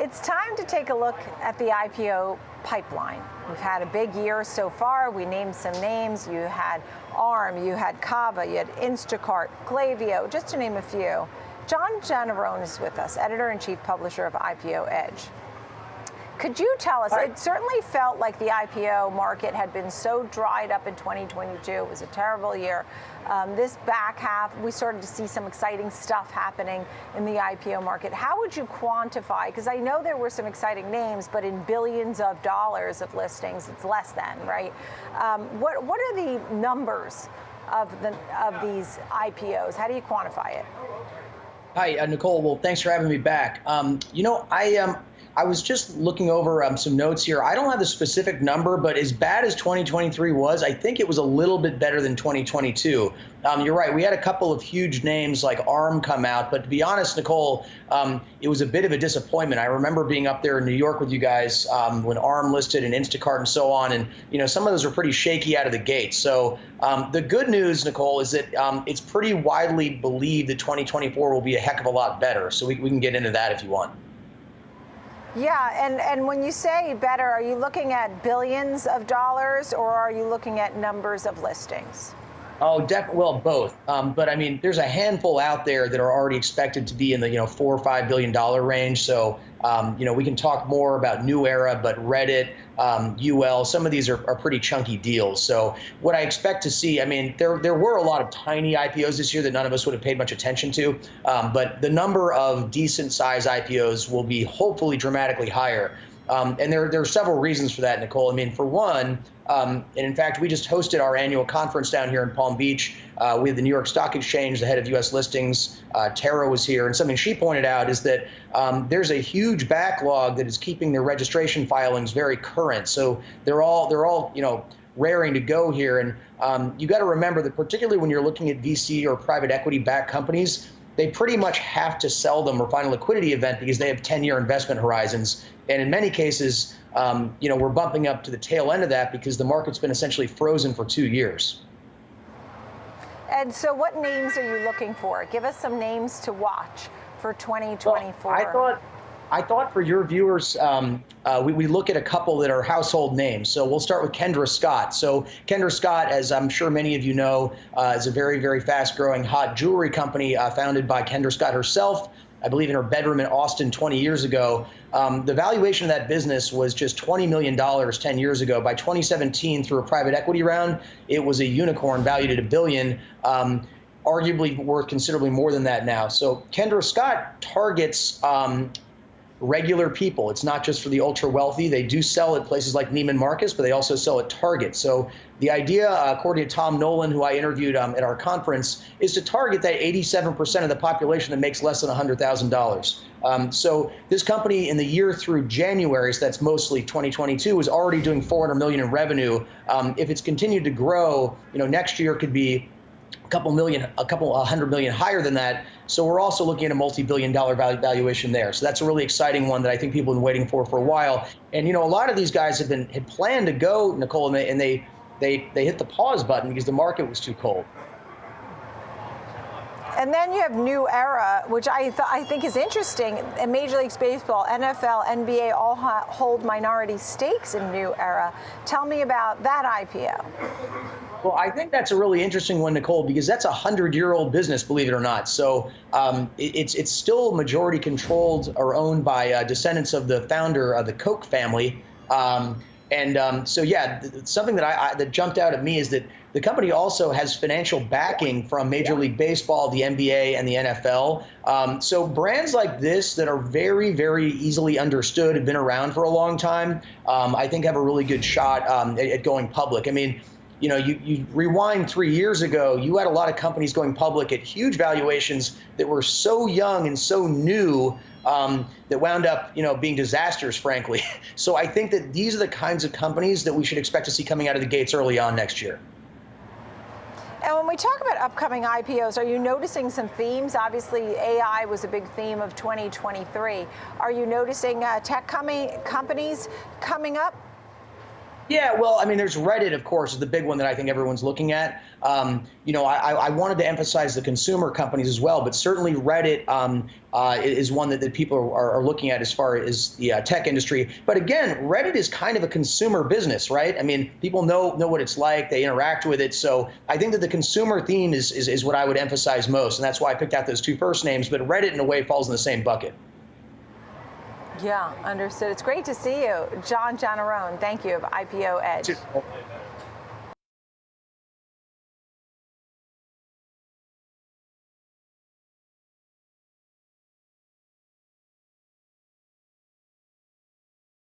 It's time to take a look at the IPO pipeline. We've had a big year so far. We named some names. You had ARM, you had Kava, you had Instacart, Klaviyo, just to name a few. John Jannarone is with us, editor-in-chief, publisher of IPO Edge. Could you tell us, it certainly felt like the IPO market had been so dried up in 2022. It was a terrible year. This back half, we started to see some exciting stuff happening in the IPO market. How would you quantify, because I know there were some exciting names, but in billions of dollars of listings, it's less than, right? What are the numbers of these IPOs? How do you quantify it? Hi, Nicole. Well, thanks for having me back. I was just looking over some notes here. I don't have the specific number, but as bad as 2023 was, I think it was a little bit better than 2022. You're right. We had a couple of huge names like ARM come out, but to be honest, Nicole, it was a bit of a disappointment. I remember being up there in New York with you guys when ARM listed and Instacart and so on, and some of those were pretty shaky out of the gate. So the good news, Nicole, is that it's pretty widely believed that 2024 will be a heck of a lot better. So we can get into that if you want. Yeah, and when you say better, are you looking at billions of dollars or are you looking at numbers of listings? Oh, well, both. But I mean, there's a handful out there that are already expected to be in the $4 or $5 billion range. So we can talk more about New Era, but Reddit, UL, some of these are pretty chunky deals. So what I expect to see, I mean, there were a lot of tiny IPOs this year that none of us would have paid much attention to. But the number of decent size IPOs will be hopefully dramatically higher. And there are several reasons for that, Nicole. I mean, for one, and in fact, we just hosted our annual conference down here in Palm Beach. We had the New York Stock Exchange, the head of U.S. listings. Tara was here, and something she pointed out is that there's a huge backlog that is keeping their registration filings very current. So they're all raring to go here. And you got to remember that particularly when you're looking at VC or private equity-backed companies, they pretty much have to sell them or find a liquidity event because they have 10-year investment horizons. And in many cases, we're bumping up to the tail end of that because the market's been essentially frozen for 2 years. And so what names are you looking for? Give us some names to watch for 2024. Well, I thought for your viewers, we look at a couple that are household names. So we'll start with Kendra Scott. So Kendra Scott, as I'm sure many of you know, is a very, very fast-growing hot jewelry company founded by Kendra Scott herself, I believe in her bedroom in Austin 20 years ago. The valuation of that business was just $20 million 10 years ago. By 2017, through a private equity round, it was a unicorn valued at $1 billion. Arguably worth considerably more than that now. So Kendra Scott targets regular people. It's not just for the ultra wealthy. They do sell at places like Neiman Marcus, but they also sell at Target. So the idea, according to Tom Nolan, who I interviewed at our conference, is to target that 87% of the population that makes less than $100,000. So this company in the year through January, so that's mostly 2022, is already doing $400 million in revenue. If it's continued to grow, next year could be a couple $100 million higher than that. So we're also looking at a multi-billion-dollar valuation there. So that's a really exciting one that I think people have been waiting for a while. And a lot of these guys had planned to go, Nicole, and they hit the pause button because the market was too cold. And then you have New Era, which I think is interesting. And Major League Baseball, NFL, NBA all hold minority stakes in New Era. Tell me about that IPO. Well, I think that's a really interesting one, Nicole, because that's a 100-year-old business, believe it or not. So it's still majority controlled or owned by descendants of the founder of the Koch family. So yeah, something that jumped out at me is that the company also has financial backing from Major League Baseball, the NBA, and the NFL. So brands like this that are very, very easily understood, have been around for a long time, I think have a really good shot at going public. I mean, you rewind 3 years ago, you had a lot of companies going public at huge valuations that were so young and so new that wound up, being disasters, frankly. So I think that these are the kinds of companies that we should expect to see coming out of the gates early on next year. And when we talk about upcoming IPOs, are you noticing some themes? Obviously, AI was a big theme of 2023. Are you noticing tech companies coming up? Yeah, well, I mean, there's Reddit, of course, is the big one that I think everyone's looking at. I wanted to emphasize the consumer companies as well, but certainly Reddit is one that people are looking at as far as the tech industry. But again, Reddit is kind of a consumer business, right? I mean, people know what it's like, they interact with it. So I think that the consumer theme is what I would emphasize most, and that's why I picked out those two first names. But Reddit, in a way, falls in the same bucket. Yeah, understood. It's great to see you. John Jannarone, thank you, of IPO Edge.